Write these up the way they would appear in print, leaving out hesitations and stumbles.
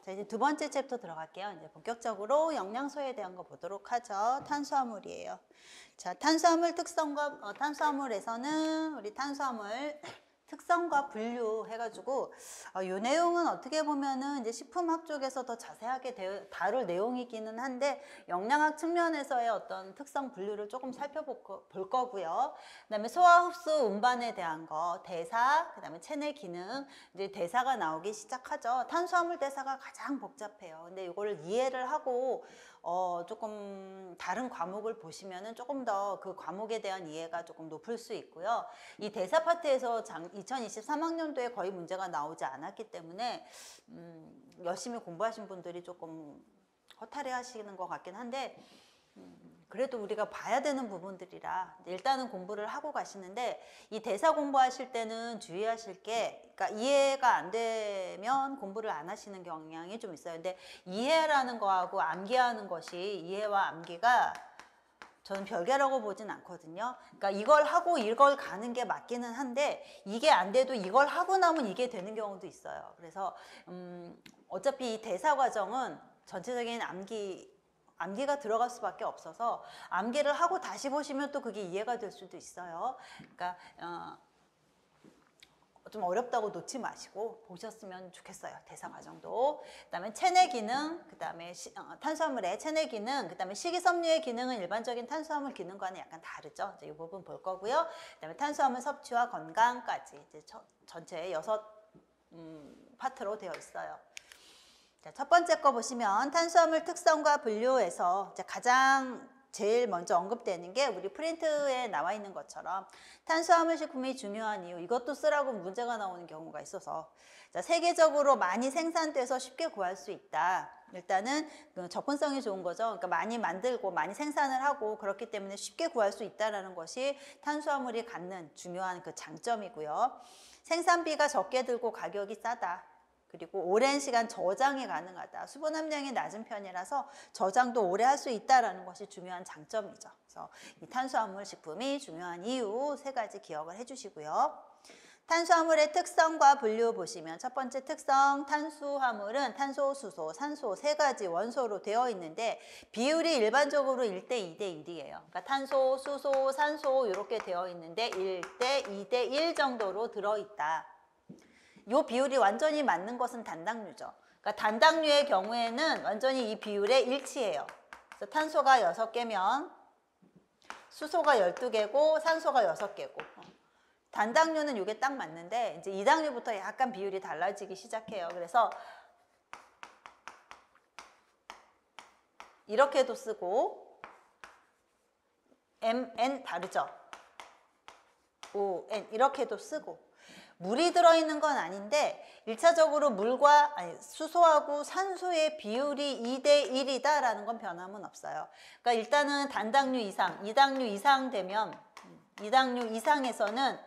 자, 이제 두 번째 챕터 들어갈게요. 이제 본격적으로 영양소에 대한 거 보도록 하죠. 탄수화물이에요. 자, 탄수화물 특성과, 탄수화물에서는 우리 탄수화물 특성과 분류 해가지고, 요 내용은 어떻게 보면은 이제 식품학 쪽에서 더 자세하게 다룰 내용이기는 한데, 영양학 측면에서의 어떤 특성 분류를 조금 살펴볼 거고요. 그 다음에 소화, 흡수, 운반에 대한 거, 대사, 그 다음에 체내 기능, 이제 대사가 나오기 시작하죠. 탄수화물 대사가 가장 복잡해요. 근데 이거를 이해를 하고, 조금 다른 과목을 보시면은 조금 더 그 과목에 대한 이해가 조금 높을 수 있고요. 이 대사 파트에서 2023학년도에 거의 문제가 나오지 않았기 때문에 열심히 공부하신 분들이 조금 허탈해 하시는 것 같긴 한데 그래도 우리가 봐야 되는 부분들이라 일단은 공부를 하고 가시는데 이 대사 공부하실 때는 주의하실 게 그러니까 이해가 안 되면 공부를 안 하시는 경향이 좀 있어요. 근데 이해라는 거하고 암기하는 것이 이해와 암기가 저는 별개라고 보진 않거든요. 그러니까 이걸 하고 이걸 가는 게 맞기는 한데 이게 안 돼도 이걸 하고 나면 이게 되는 경우도 있어요. 그래서 어차피 이 대사 과정은 전체적인 암기가 들어갈 수밖에 없어서 암기를 하고 다시 보시면 또 그게 이해가 될 수도 있어요. 그러니까 좀 어렵다고 놓지 마시고 보셨으면 좋겠어요. 대사 과정도. 그다음에 체내 기능, 그다음에 탄수화물의 체내 기능, 그다음에 식이섬유의 기능은 일반적인 탄수화물 기능과는 약간 다르죠. 이제 이 부분 볼 거고요. 그다음에 탄수화물 섭취와 건강까지 이제 전체 6 파트로 되어 있어요. 자, 첫 번째 거 보시면 탄수화물 특성과 분류에서 이제 가장 제일 먼저 언급되는 게 우리 프린트에 나와 있는 것처럼 탄수화물 식품이 중요한 이유, 이것도 쓰라고 문제가 나오는 경우가 있어서 자, 세계적으로 많이 생산돼서 쉽게 구할 수 있다. 일단은 그 접근성이 좋은 거죠. 그러니까 많이 만들고 많이 생산을 하고 그렇기 때문에 쉽게 구할 수 있다는 것이 탄수화물이 갖는 중요한 그 장점이고요. 생산비가 적게 들고 가격이 싸다. 그리고 오랜 시간 저장이 가능하다. 수분 함량이 낮은 편이라서 저장도 오래 할 수 있다는 것이 중요한 장점이죠. 그래서 이 탄수화물 식품이 중요한 이유 3가지 기억을 해주시고요. 탄수화물의 특성과 분류 보시면 첫 번째 특성, 탄수화물은 탄소, 수소, 산소 3가지 원소로 되어 있는데 비율이 일반적으로 1대 2대 1이에요. 그러니까 탄소, 수소, 산소 이렇게 되어 있는데 1대 2대 1 정도로 들어있다. 이 비율이 완전히 맞는 것은 단당류죠. 그러니까 단당류의 경우에는 완전히 이 비율에 일치해요. 그래서 탄소가 6개면 수소가 12개고 산소가 6개고 단당류는 이게 딱 맞는데 이제 2당류부터 약간 비율이 달라지기 시작해요. 그래서 이렇게도 쓰고 N 다르죠. O, N 이렇게도 쓰고 물이 들어있는 건 아닌데 1차적으로 수소하고 산소의 비율이 2대 1이다라는 건 변함은 없어요. 그러니까 일단은 단당류 이상, 2당류 이상 되면 2당류 이상에서는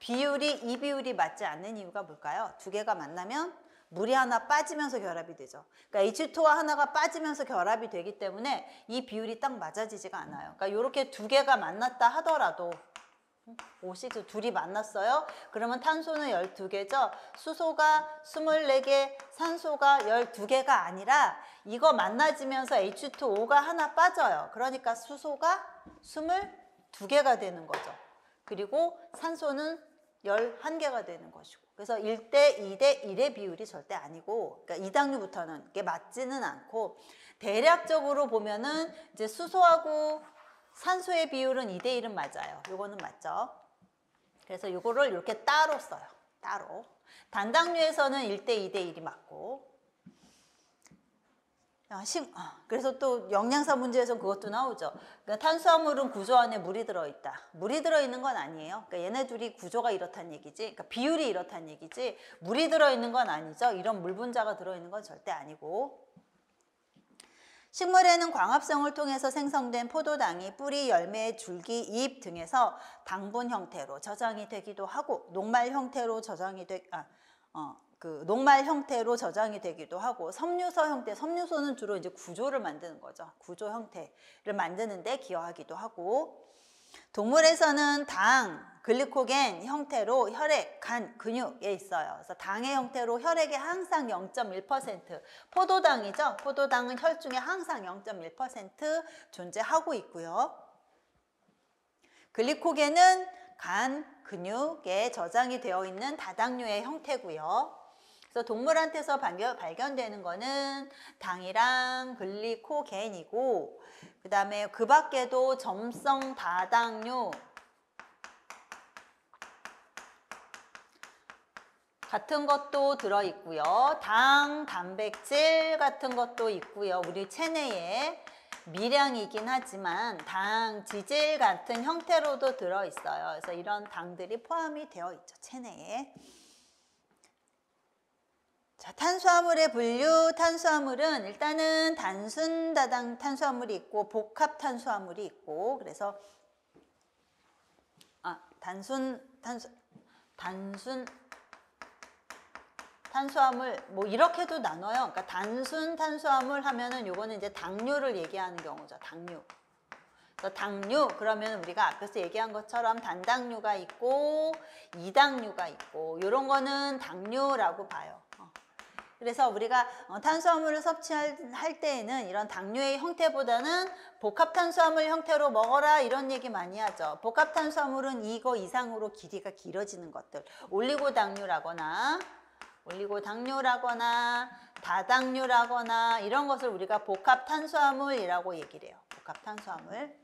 이 비율이 맞지 않는 이유가 뭘까요? 2개가 만나면 물이 하나 빠지면서 결합이 되죠. 그러니까 H2와 하나가 빠지면서 결합이 되기 때문에 이 비율이 딱 맞아지지가 않아요. 그러니까 이렇게 2개가 만났다 하더라도 O6 둘이 만났어요. 그러면 탄소는 12개죠. 수소가 24개, 산소가 12개가 아니라 이거 만나지면서 H2O가 하나 빠져요. 그러니까 수소가 22개가 되는 거죠. 그리고 산소는 11개가 되는 것이고. 그래서 1대 2대 1의 비율이 절대 아니고, 그러니까 2당류부터는 이게 맞지는 않고, 대략적으로 보면은 이제 수소하고 산소의 비율은 2대 1은 맞아요. 요거는 맞죠. 그래서 요거를 이렇게 따로 써요. 따로. 단당류에서는 1대 2대 1이 맞고. 그래서 또 영양사 문제에서는 그것도 나오죠. 그러니까 탄수화물은 구조 안에 물이 들어있다. 물이 들어있는 건 아니에요. 그러니까 얘네 둘이 구조가 이렇다는 얘기지. 그러니까 비율이 이렇다는 얘기지. 물이 들어있는 건 아니죠. 이런 물 분자가 들어있는 건 절대 아니고. 식물에는 광합성을 통해서 생성된 포도당이 뿌리, 열매, 줄기, 잎 등에서 당분 형태로 저장이 되기도 하고 녹말 형태로 저장이 되기도 하고 섬유소 형태, 섬유소는 주로 이제 구조를 만드는 거죠. 구조 형태를 만드는데 기여하기도 하고 동물에서는 당, 글리코겐 형태로 혈액, 간, 근육에 있어요. 그래서 당의 형태로 혈액에 항상 0.1%, 포도당이죠. 포도당은 혈중에 항상 0.1% 존재하고 있고요. 글리코겐은 간, 근육에 저장이 되어 있는 다당류의 형태고요. 그래서 동물한테서 발견되는 거는 당이랑 글리코겐이고, 그 다음에 그 밖에도 점성 다당류 같은 것도 들어있고요. 당, 단백질 같은 것도 있고요. 우리 체내에 미량이긴 하지만 당, 지질 같은 형태로도 들어있어요. 그래서 이런 당들이 포함이 되어 있죠. 체내에. 자, 탄수화물의 분류. 탄수화물은 일단은 단순 다당 탄수화물이 있고 복합 탄수화물이 있고, 그래서 단순 탄수화물 뭐 이렇게도 나눠요. 그러니까 단순 탄수화물 하면은 요거는 이제 당류를 얘기하는 경우죠. 당류. 그래서 당류 그러면 우리가 앞에서 얘기한 것처럼 단당류가 있고 이당류가 있고 요런 거는 당류라고 봐요. 그래서 우리가 탄수화물을 섭취할 때에는 이런 당류의 형태보다는 복합탄수화물 형태로 먹어라 이런 얘기 많이 하죠. 복합탄수화물은 이거 이상으로 길이가 길어지는 것들, 올리고당류라거나 다당류라거나 이런 것을 우리가 복합탄수화물이라고 얘기를 해요. 복합탄수화물.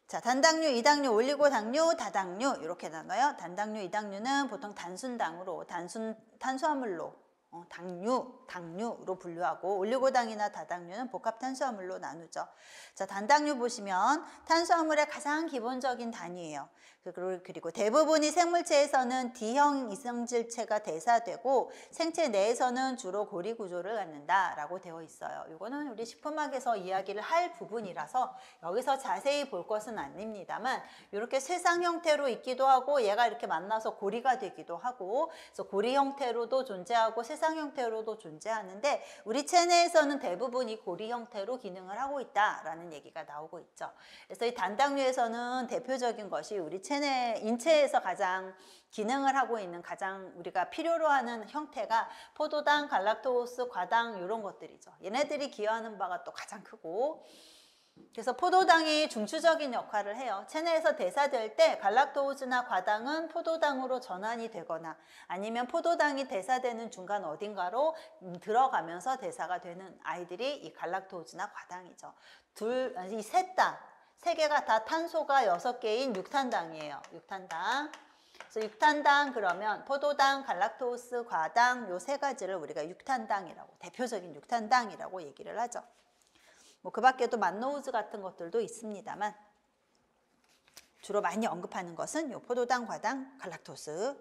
자, 단당류, 이당류, 올리고당류, 다당류 이렇게 나눠요. 단당류, 이당류는 보통 단순당으로, 단순 탄수화물로 당류로 분류하고, 올리고당이나 다당류는 복합탄수화물로 나누죠. 자, 단당류 보시면 탄수화물의 가장 기본적인 단위예요. 그리고 대부분이 생물체에서는 D형 이성질체가 대사되고 생체 내에서는 주로 고리 구조를 갖는다라고 되어 있어요. 이거는 우리 식품학에서 이야기를 할 부분이라서 여기서 자세히 볼 것은 아닙니다만 이렇게 쇠상 형태로 있기도 하고 얘가 이렇게 만나서 고리가 되기도 하고, 그래서 고리 형태로도 존재하고 쇠상 형태로도 존재하는데 우리 체내에서는 대부분 이 고리 형태로 기능을 하고 있다라는 얘기가 나오고 있죠. 그래서 이 단당류에서는 대표적인 것이 우리 인체에서 가장 기능을 하고 있는, 가장 우리가 필요로 하는 형태가 포도당, 갈락토스, 과당 이런 것들이죠. 얘네들이 기여하는 바가 또 가장 크고, 그래서 포도당이 중추적인 역할을 해요. 체내에서 대사될 때 갈락토스나 과당은 포도당으로 전환이 되거나 아니면 포도당이 대사되는 중간 어딘가로 들어가면서 대사가 되는 아이들이 이 갈락토스나 과당이죠. 이 세 개가 다 탄소가 6개인 육탄당이에요. 육탄당. 그래서 육탄당 그러면 포도당, 갈락토스, 과당 요 세 가지를 우리가 육탄당이라고, 대표적인 육탄당이라고 얘기를 하죠. 뭐 그 밖에도 만노우즈 같은 것들도 있습니다만 주로 많이 언급하는 것은 요 포도당, 과당, 갈락토스.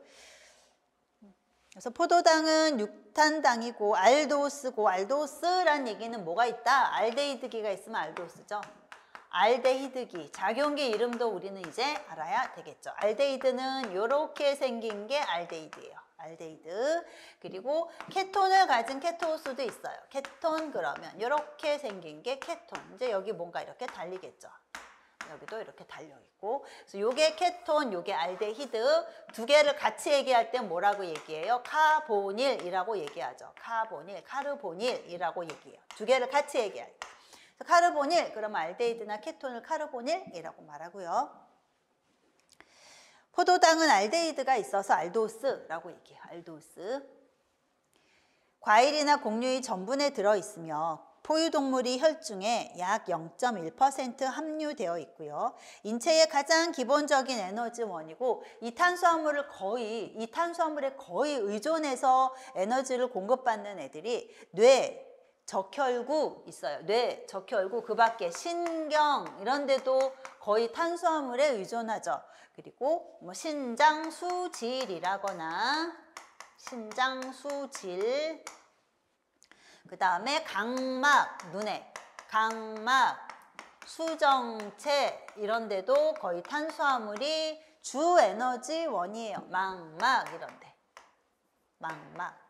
그래서 포도당은 육탄당이고 알도스고, 알도스란 얘기는 뭐가 있다? 알데히드기가 있으면 알도스죠. 알데히드기, 작용기 이름도 우리는 이제 알아야 되겠죠. 알데히드는 이렇게 생긴 게 알데히드예요. 알데히드. 그리고 케톤을 가진 케토수도 있어요. 케톤 그러면 이렇게 생긴 게 케톤. 이제 여기 뭔가 이렇게 달리겠죠. 여기도 이렇게 달려있고. 그래서 요게 케톤, 요게 알데히드. 두 개를 같이 얘기할 때 뭐라고 얘기해요? 카보닐이라고 얘기하죠. 카르보닐이라고 얘기해요. 두 개를 같이 얘기해요. 카르보닐, 그러면 알데히드나 케톤을 카르보닐이라고 말하고요. 포도당은 알데히드가 있어서 알도스라고 얘기해요. 알도스. 과일이나 곡류의 전분에 들어있으며 포유동물이 혈중에 약 0.1% 함유되어 있고요. 인체의 가장 기본적인 에너지원이고 이 탄수화물에 거의 의존해서 에너지를 공급받는 애들이 뇌, 적혈구 있어요. 뇌, 적혈구, 그 밖에 신경 이런 데도 거의 탄수화물에 의존하죠. 그리고 뭐 신장수질이라거나 신장수질, 그 다음에 각막, 눈에 각막, 수정체 이런 데도 거의 탄수화물이 주 에너지원이에요. 망막 이런 데. 망막.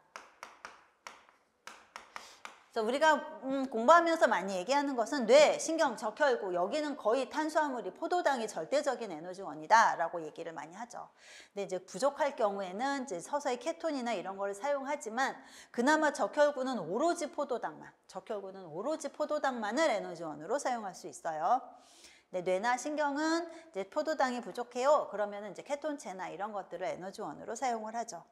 그래서 우리가 공부하면서 많이 얘기하는 것은 뇌, 신경, 적혈구 여기는 거의 탄수화물이 포도당이 절대적인 에너지원이다 라고 얘기를 많이 하죠. 근데 이제 부족할 경우에는 이제 서서히 케톤이나 이런 걸 사용하지만 그나마 적혈구는 오로지 포도당만을 에너지원으로 사용할 수 있어요. 네, 뇌나 신경은 이제 포도당이 부족해요. 그러면은 이제 케톤체나 이런 것들을 에너지원으로 사용을 하죠.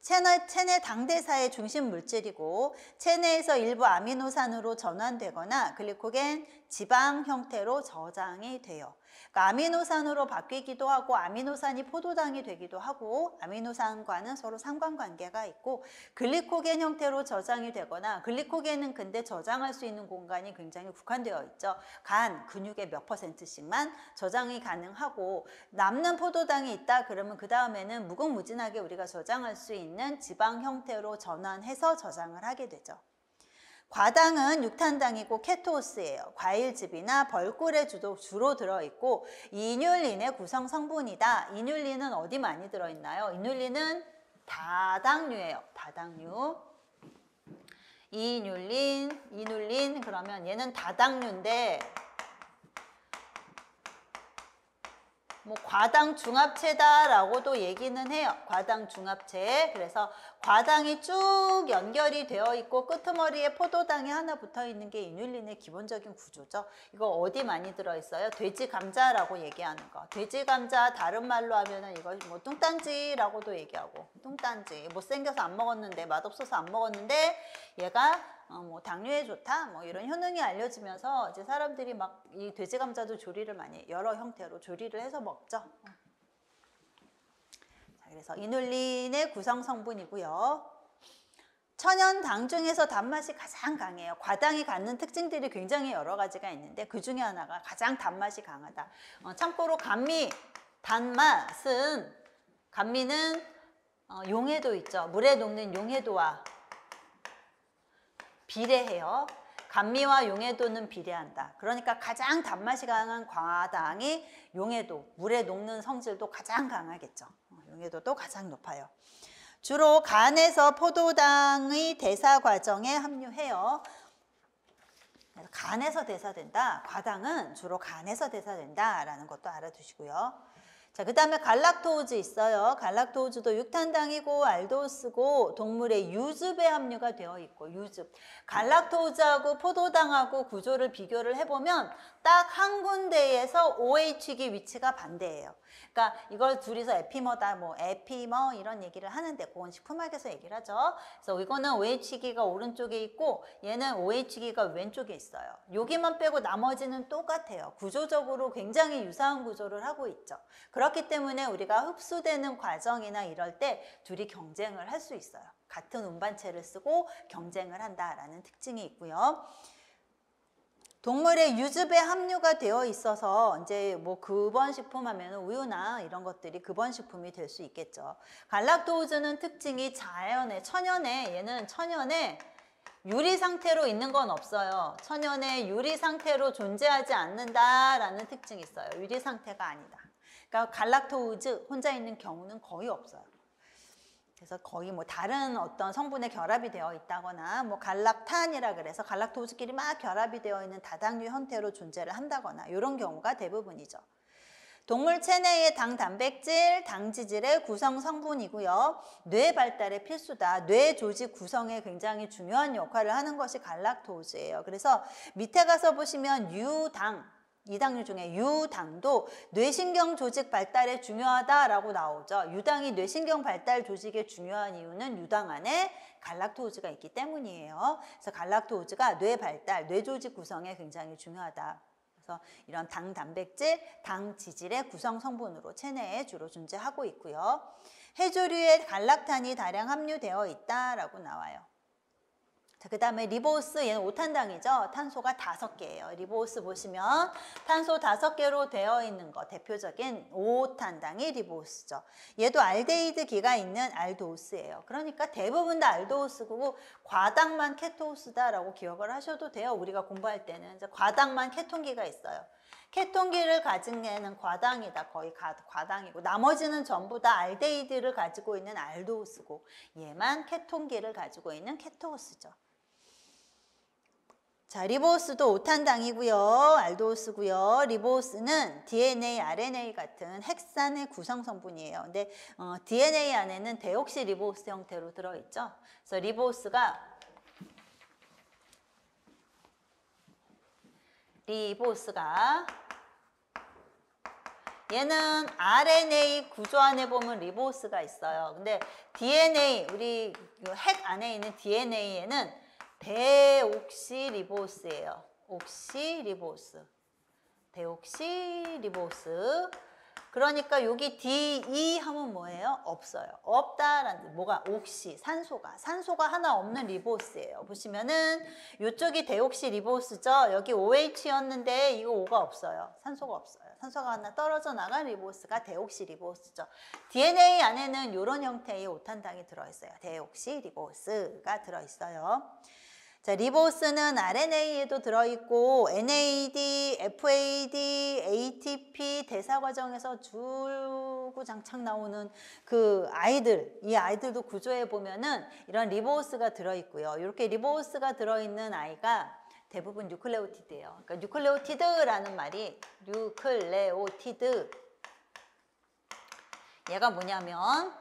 체내 당대사의 중심 물질이고 체내에서 일부 아미노산으로 전환되거나 글리코겐, 지방 형태로 저장이 돼요. 그러니까 아미노산으로 바뀌기도 하고 아미노산이 포도당이 되기도 하고 아미노산과는 서로 상관관계가 있고 글리코겐 형태로 저장이 되거나 글리코겐은 근데 저장할 수 있는 공간이 굉장히 국한되어 있죠. 간, 근육의 몇 %씩만 저장이 가능하고 남는 포도당이 있다 그러면 그 다음에는 무궁무진하게 우리가 저장할 수 있는 지방 형태로 전환해서 저장을 하게 되죠. 과당은 육탄당이고 케토스예요. 과일즙이나 벌꿀에 주로 들어있고 이뉼린의 구성 성분이다. 이뉼린은 어디 많이 들어있나요? 이뉼린은 다당류예요. 다당류. 이뉼린 그러면 얘는 다당류인데 뭐 과당 중합체다라고도 얘기는 해요. 과당 중합체. 그래서 과당이 쭉 연결이 되어 있고 끄트머리에 포도당이 하나 붙어 있는 게 이뉼린의 기본적인 구조죠. 이거 어디 많이 들어 있어요? 돼지 감자라고 얘기하는 거. 돼지 감자 다른 말로 하면은 이거 뭐 뚱딴지라고도 얘기하고 뚱딴지 못생겨서 안 먹었는데 맛없어서 안 먹었는데 얘가 뭐 당뇨에 좋다 뭐 이런 효능이 알려지면서 이제 사람들이 막 이 돼지 감자도 조리를 많이 여러 형태로 조리를 해서 먹죠. 자, 그래서 이뉼린의 구성 성분이고요. 천연 당 중에서 단맛이 가장 강해요. 과당이 갖는 특징들이 굉장히 여러 가지가 있는데 그 중에 하나가 가장 단맛이 강하다. 참고로 감미는 용해도 있죠. 물에 녹는 용해도와 비례해요. 감미와 용해도는 비례한다. 그러니까 가장 단맛이 강한 과당이 용해도, 물에 녹는 성질도 가장 강하겠죠. 용해도도 가장 높아요. 주로 간에서 포도당의 대사 과정에 함유해요. 간에서 대사된다. 과당은 주로 간에서 대사된다라는 것도 알아두시고요. 자, 그 다음에 갈락토우즈 있어요. 갈락토우즈도 육탄당이고 알도스고 동물의 유즙에 함유가 되어 있고 유즙. 갈락토우즈하고 포도당하고 구조를 비교를 해보면 딱 한 군데에서 OH기 위치가 반대예요. 그러니까 이걸 둘이서 에피머다 뭐 에피머 이런 얘기를 하는데 그건 식품학에서 얘기를 하죠. 그래서 이거는 OH기가 오른쪽에 있고 얘는 OH기가 왼쪽에 있어요. 여기만 빼고 나머지는 똑같아요. 구조적으로 굉장히 유사한 구조를 하고 있죠. 그렇기 때문에 우리가 흡수되는 과정이나 이럴 때 둘이 경쟁을 할 수 있어요. 같은 운반체를 쓰고 경쟁을 한다라는 특징이 있고요. 동물의 유즙에 함유가 되어 있어서 이제 뭐 급원식품 하면 우유나 이런 것들이 급원식품이 될 수 있겠죠. 갈락토우즈는 특징이 천연에 얘는 천연에 유리 상태로 있는 건 없어요. 천연에 유리 상태로 존재하지 않는다라는 특징이 있어요. 유리 상태가 아니다. 그러니까 갈락토우즈 혼자 있는 경우는 거의 없어요. 그래서 거의 뭐 다른 어떤 성분의 결합이 되어 있다거나 뭐 갈락탄이라 그래서 갈락토우즈끼리 막 결합이 되어 있는 다당류 형태로 존재를 한다거나 이런 경우가 대부분이죠. 동물 체내의 당 단백질, 당지질의 구성 성분이고요. 뇌 발달에 필수다. 뇌 조직 구성에 굉장히 중요한 역할을 하는 것이 갈락토우즈예요. 그래서 밑에 가서 보시면 유당, 이 당류 중에 유당도 뇌신경 조직 발달에 중요하다라고 나오죠. 유당이 뇌신경 발달 조직에 중요한 이유는 유당 안에 갈락토우즈가 있기 때문이에요. 그래서 갈락토우즈가 뇌 발달, 뇌 조직 구성에 굉장히 중요하다. 그래서 이런 당 단백질, 당 지질의 구성 성분으로 체내에 주로 존재하고 있고요. 해조류에 갈락탄이 다량 함유되어 있다라고 나와요. 그 다음에 리보스, 얘는 5탄당이죠. 탄소가 5개예요. 리보스 보시면 탄소 5개로 되어 있는 거 대표적인 5탄당이 리보스죠. 얘도 알데히드 기가 있는 알도우스예요. 그러니까 대부분 다 알도우스고 과당만 케토우스다라고 기억을 하셔도 돼요. 우리가 공부할 때는 이제 과당만 케톤기가 있어요. 케톤기를 가진 애는 과당이다. 거의 과당이고 나머지는 전부 다 알데히드를 가지고 있는 알도우스고 얘만 케톤기를 가지고 있는 케토우스죠. 자, 리보스도 5탄당이고요. 알도스고요. 리보스는 DNA, RNA 같은 핵산의 구성 성분이에요. 근데 DNA 안에는 데옥시 리보스 형태로 들어있죠. 그래서 리보스가 얘는 RNA 구조 안에 보면 리보스가 있어요. 근데 DNA, 우리 핵 안에 있는 DNA에는 데옥시리보스예요. 옥시리보스. 데옥시리보스. 그러니까 여기 DE 하면 뭐예요? 없어요. 없다라는 뜻. 뭐가? 옥시, 산소가 하나 없는 리보스예요. 보시면은 이쪽이 데옥시리보스죠. 여기 OH였는데 이거 O가 없어요. 산소가 없어요. 산소가 하나 떨어져 나간 리보스가 데옥시리보스죠. DNA 안에는 이런 형태의 5탄당이 들어있어요. 데옥시리보스가 들어있어요. 자, 리보스는 RNA에도 들어있고 NAD, FAD, ATP 대사 과정에서 줄구장창 나오는 그 아이들, 이 아이들도 구조해 보면은 이런 리보스가 들어있고요. 이렇게 리보스가 들어있는 아이가 대부분 뉴클레오티드예요. 그러니까 뉴클레오티드라는 말이 뉴클레오티드. 얘가 뭐냐면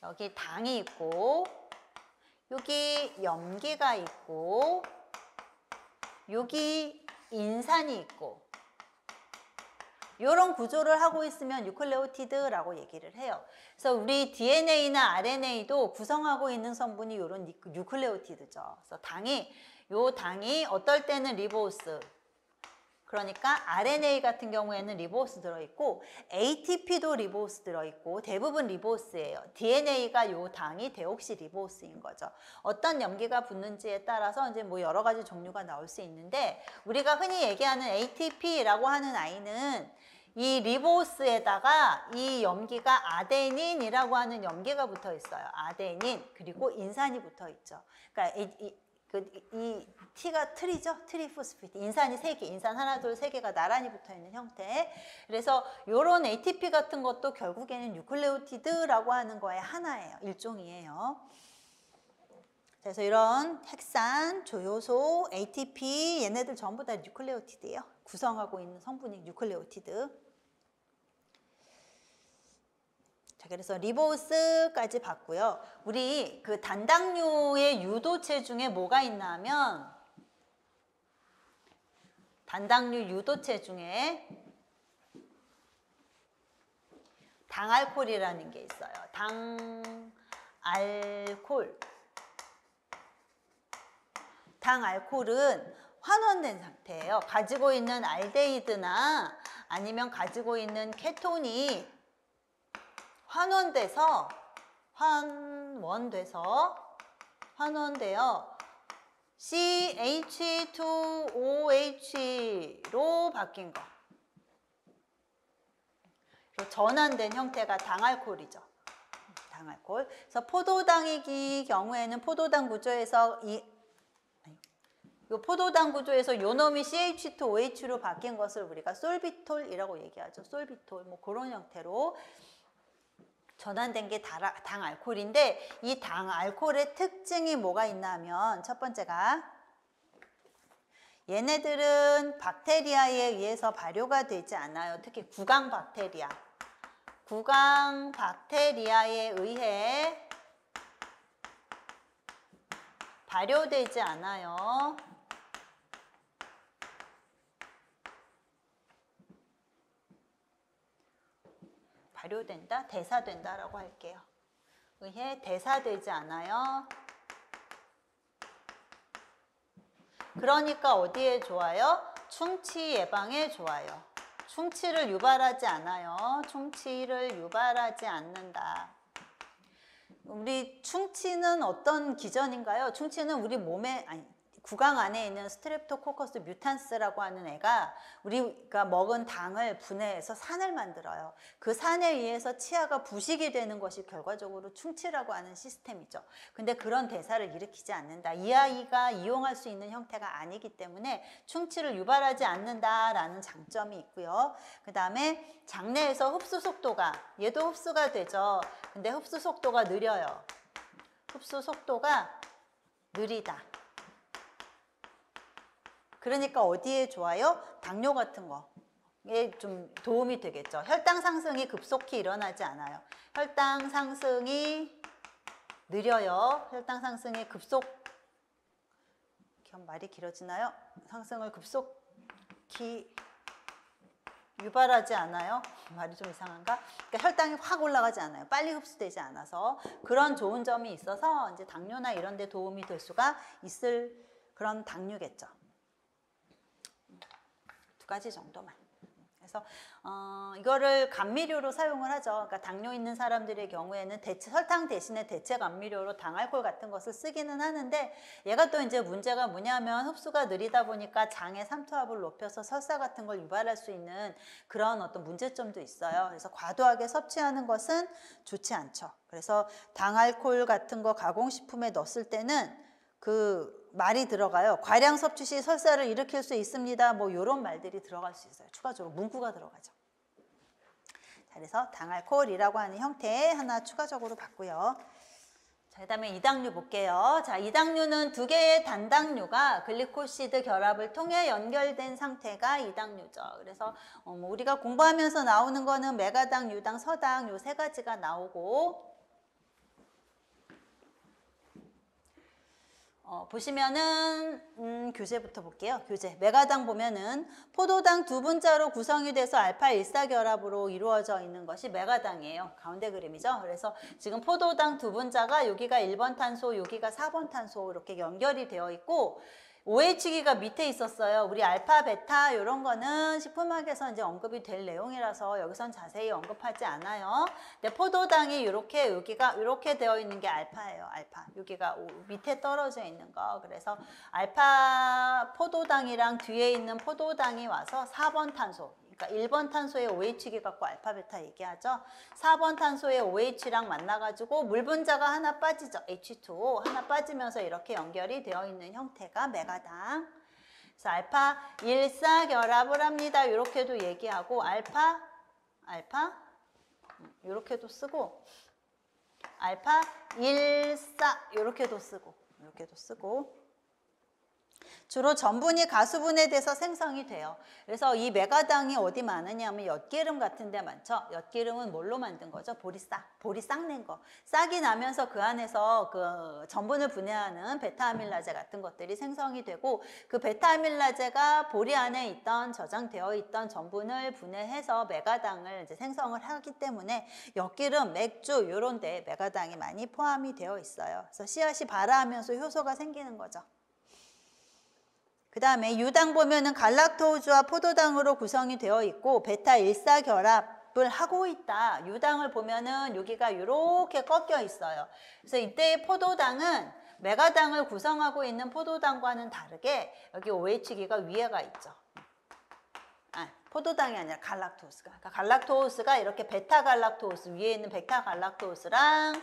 여기 당이 있고 여기 염기가 있고 여기 인산이 있고 이런 구조를 하고 있으면 뉴클레오티드라고 얘기를 해요. 그래서 우리 DNA나 RNA도 구성하고 있는 성분이 이런 뉴클레오티드죠. 그래서 요 당이 어떨 때는 리보스, 그러니까 RNA 같은 경우에는 리보스 들어있고 ATP도 리보스 들어있고 대부분 리보스예요. DNA가 요 당이 데옥시 리보스인 거죠. 어떤 염기가 붙는지에 따라서 이제 뭐 여러 가지 종류가 나올 수 있는데 우리가 흔히 얘기하는 ATP라고 하는 아이는 이 리보스에다가 이 염기가 아데닌이라고 하는 염기가 붙어 있어요. 아데닌 그리고 인산이 붙어 있죠. 그러니까 이 T가 트리죠? 트리포스피드. 인산이 3개, 인산 하나, 둘, 3개가 나란히 붙어 있는 형태. 그래서 이런 ATP 같은 것도 결국에는 뉴클레오티드라고 하는 거의 하나예요. 일종이에요. 그래서 이런 핵산, 조효소, ATP 얘네들 전부 다 뉴클레오티드예요. 구성하고 있는 성분이 뉴클레오티드. 자, 그래서 리보스까지 봤고요. 우리 그 단당류의 유도체 중에 뭐가 있나 하면 단당류 유도체 중에 당알콜이라는 게 있어요. 당알콜. 당알콜은 환원된 상태예요. 가지고 있는 알데히드나 아니면 가지고 있는 케톤이 환원되어 CH2OH로 바뀐 거. 전환된 형태가 당알콜이죠. 당알콜. 그래서 포도당이기 경우에는 포도당 구조에서 포도당 구조에서 요 놈이 CH2OH로 바뀐 것을 우리가 솔비톨이라고 얘기하죠. 솔비톨. 뭐 그런 형태로 전환된 게 당알콜인데 이 당알콜의 특징이 뭐가 있나 하면 첫 번째가 얘네들은 박테리아에 의해서 발효가 되지 않아요. 특히 구강 박테리아에 의해 발효되지 않아요. 발효된다, 대사된다라고 할게요. 의해 대사되지 않아요. 그러니까 어디에 좋아요? 충치 예방에 좋아요. 충치를 유발하지 않아요. 충치를 유발하지 않는다. 우리 충치는 어떤 기전인가요? 충치는 우리 몸에 구강 안에 있는 스트랩토코커스 뮤탄스라고 하는 애가 우리가 먹은 당을 분해해서 산을 만들어요. 그 산에 의해서 치아가 부식이 되는 것이 결과적으로 충치라고 하는 시스템이죠. 근데 그런 대사를 일으키지 않는다. 이 아이가 이용할 수 있는 형태가 아니기 때문에 충치를 유발하지 않는다라는 장점이 있고요. 그 다음에 장내에서 흡수 속도가, 얘도 흡수가 되죠. 근데 흡수 속도가 느려요. 흡수 속도가 느리다. 그러니까 어디에 좋아요? 당뇨 같은 거에 좀 도움이 되겠죠. 혈당 상승이 급속히 일어나지 않아요. 혈당 상승이 느려요. 혈당 상승이 말이 길어지나요? 상승을 급속히 유발하지 않아요. 말이 좀 이상한가? 그러니까 혈당이 확 올라가지 않아요. 빨리 흡수되지 않아서 그런 좋은 점이 있어서 이제 당뇨나 이런 데 도움이 될 수가 있을 그런 당류겠죠. 두 가지 정도만. 그래서 이거를 감미료로 사용을 하죠. 그러니까 당뇨 있는 사람들의 경우에는 설탕 대신에 대체 감미료로 당알코올 같은 것을 쓰기는 하는데 얘가 또 이제 문제가 뭐냐면 흡수가 느리다 보니까 장의 삼투압을 높여서 설사 같은 걸 유발할 수 있는 그런 어떤 문제점도 있어요. 그래서 과도하게 섭취하는 것은 좋지 않죠. 그래서 당알코올 같은 거 가공식품에 넣었을 때는 그 말이 들어가요. 과량 섭취 시 설사를 일으킬 수 있습니다. 뭐 이런 말들이 들어갈 수 있어요. 추가적으로 문구가 들어가죠. 자, 그래서 당알코올이라고 하는 형태 하나 추가적으로 봤고요. 자, 그다음에 이당류 볼게요. 자, 이당류는 두 개의 단당류가 글리코시드 결합을 통해 연결된 상태가 이당류죠. 그래서 우리가 공부하면서 나오는 거는 메가당, 유당, 서당 요 세 가지가 나오고 보시면은 교재부터 볼게요. 교재. 메가당 보면은 포도당 두 분자로 구성이 돼서 알파 일사결합으로 이루어져 있는 것이 메가당이에요. 가운데 그림이죠. 그래서 지금 포도당 두 분자가 여기가 1번 탄소, 여기가 4번 탄소 이렇게 연결이 되어 있고 OH기가 밑에 있었어요. 우리 알파, 베타 이런 거는 식품학에서 이제 언급이 될 내용이라서 여기선 자세히 언급하지 않아요. 근데 포도당이 이렇게 여기가 이렇게 되어 있는 게 알파예요. 알파. 여기가 밑에 떨어져 있는 거. 그래서 알파 포도당이랑 뒤에 있는 포도당이 와서 4번 탄소. 그러니까 1번 탄소의 OH기 갖고 알파, 베타 얘기하죠. 4번 탄소의 OH랑 만나가지고 물 분자가 하나 빠지죠. H2O 하나 빠지면서 이렇게 연결이 되어 있는 형태가 메가당. 그래서 알파 일사결합을 합니다. 이렇게도 얘기하고 알파 이렇게도 쓰고 알파 일사 이렇게도 쓰고 주로 전분이 가수분해 돼서 생성이 돼요. 그래서 이 메가당이 어디 많으냐면 엿기름 같은 데 많죠. 엿기름은 뭘로 만든 거죠? 보리 싹 낸 거. 싹이 나면서 그 안에서 그 전분을 분해하는 베타아밀라제 같은 것들이 생성이 되고 그 베타아밀라제가 보리 안에 있던 저장되어 있던 전분을 분해해서 메가당을 이제 생성을 하기 때문에 엿기름, 맥주 이런 데 메가당이 많이 포함이 되어 있어요. 그래서 씨앗이 발아하면서 효소가 생기는 거죠. 그 다음에 유당 보면은 갈락토우즈와 포도당으로 구성이 되어 있고 베타 일사결합을 하고 있다. 유당을 보면은 여기가 이렇게 꺾여 있어요. 그래서 이때의 포도당은 메가당을 구성하고 있는 포도당과는 다르게 여기 OH기가 위에가 있죠. 포도당이 아니라 갈락토우스가. 그러니까 갈락토우스가 이렇게 베타갈락토우스 위에 있는 베타갈락토우스랑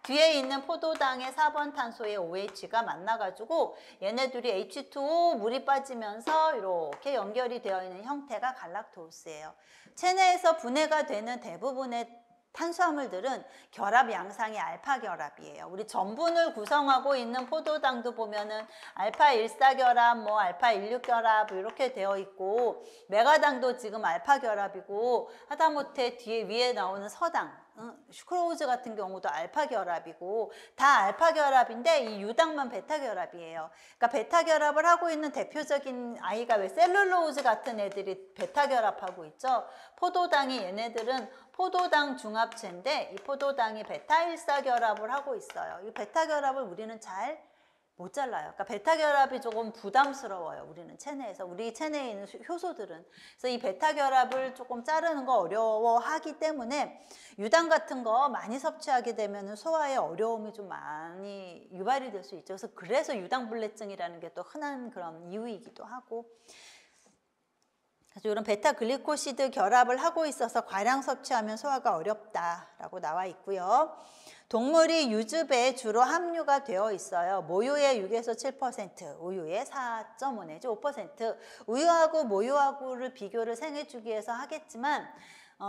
뒤에 있는 포도당의 4번 탄소의 OH가 만나가지고 얘네들이 H2O 물이 빠지면서 이렇게 연결이 되어 있는 형태가 갈락토우스예요. 체내에서 분해가 되는 대부분의 탄수화물들은 결합 양상이 알파 결합이에요. 우리 전분을 구성하고 있는 포도당도 보면은 알파 1사 결합, 뭐 알파 16 결합 이렇게 되어 있고 메가당도 지금 알파 결합이고 하다못해 뒤에 위에 나오는 서당 슈크로우즈 같은 경우도 알파 결합이고 다 알파 결합인데 이 유당만 베타 결합이에요. 그러니까 베타 결합을 하고 있는 대표적인 아이가 왜 셀룰로우즈 같은 애들이 베타 결합하고 있죠. 포도당이 얘네들은 포도당 중합체인데 이 포도당이 베타 일사 결합을 하고 있어요. 이 베타 결합을 우리는 잘 못 잘라요. 그러니까 베타 결합이 조금 부담스러워요. 우리는 체내에서. 우리 체내에 있는 효소들은. 그래서 이 베타 결합을 조금 자르는 거 어려워하기 때문에 유당 같은 거 많이 섭취하게 되면 소화에 어려움이 좀 많이 유발이 될 수 있죠. 그래서 유당불내증이라는 게 또 흔한 그런 이유이기도 하고. 그래서 이런 베타 글리코시드 결합을 하고 있어서 과량 섭취하면 소화가 어렵다라고 나와 있고요. 동물이 유즙에 주로 함유가 되어 있어요. 모유의 6에서 7%, 우유의 4.5 내지 5%. 우유하고 모유하고를 비교를 생애주기에서 하겠지만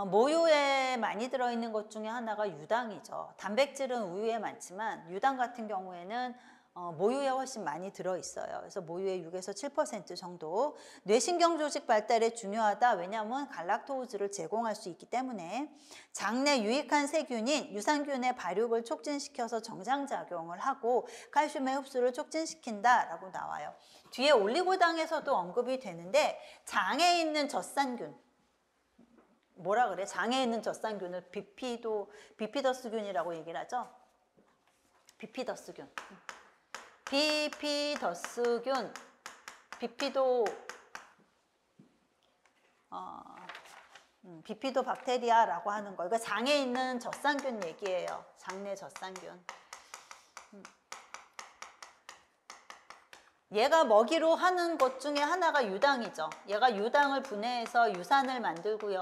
모유에 많이 들어있는 것 중에 하나가 유당이죠. 단백질은 우유에 많지만 유당 같은 경우에는 모유에 훨씬 많이 들어있어요. 그래서 모유의 6에서 7% 정도. 뇌신경 조직 발달에 중요하다. 왜냐하면 갈락토우즈를 제공할 수 있기 때문에. 장내 유익한 세균인 유산균의 발육을 촉진시켜서 정상작용을 하고 칼슘의 흡수를 촉진시킨다라고 나와요. 뒤에 올리고당에서도 언급이 되는데 장에 있는 젖산균, 뭐라 그래? 장에 있는 젖산균을 비피더스균이라고 얘기를 하죠. 비피더스균. 비피더스균, 비피도 박테리아라고 하는 거. 이거 장에 있는 젖산균 얘기예요. 장내 젖산균. 얘가 먹이로 하는 것 중에 하나가 유당이죠. 얘가 유당을 분해해서 유산을 만들고요.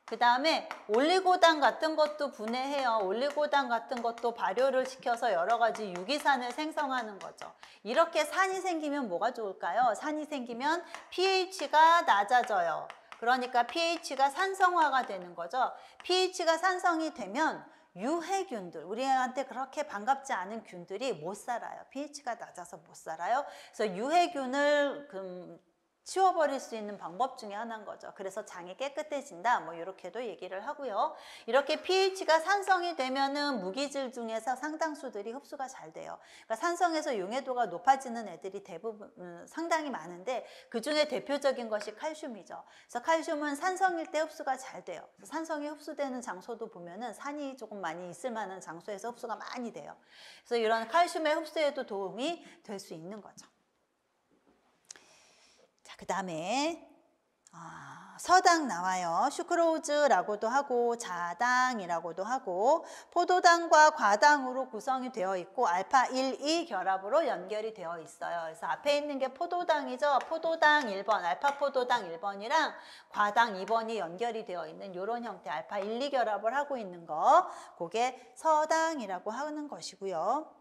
그 다음에 올리고당 같은 것도 분해해요. 올리고당 같은 것도 발효를 시켜서 여러 가지 유기산을 생성하는 거죠. 이렇게 산이 생기면 뭐가 좋을까요? 산이 생기면 pH가 낮아져요. 그러니까 pH가 산성화가 되는 거죠. pH가 산성이 되면 유해균들, 우리한테 그렇게 반갑지 않은 균들이 못 살아요. pH가 낮아서 못 살아요. 그래서 유해균을 치워버릴 수 있는 방법 중에 하나인 거죠. 그래서 장이 깨끗해진다, 뭐 이렇게도 얘기를 하고요. 이렇게 pH가 산성이 되면은 무기질 중에서 상당수들이 흡수가 잘 돼요. 그러니까 산성에서 용해도가 높아지는 애들이 대부분 상당히 많은데 그 중에 대표적인 것이 칼슘이죠. 그래서 칼슘은 산성일 때 흡수가 잘 돼요. 산성이 흡수되는 장소도 보면은 산이 조금 많이 있을 만한 장소에서 흡수가 많이 돼요. 그래서 이런 칼슘의 흡수에도 도움이 될 수 있는 거죠. 그 다음에 서당 나와요. 슈크로우즈라고도 하고 자당이라고도 하고 포도당과 과당으로 구성이 되어 있고 알파 1, 2 결합으로 연결이 되어 있어요. 그래서 앞에 있는 게 포도당이죠. 포도당 1번, 알파 포도당 1번이랑 과당 2번이 연결이 되어 있는 이런 형태 알파 1, 2 결합을 하고 있는 거, 그게 서당이라고 하는 것이고요.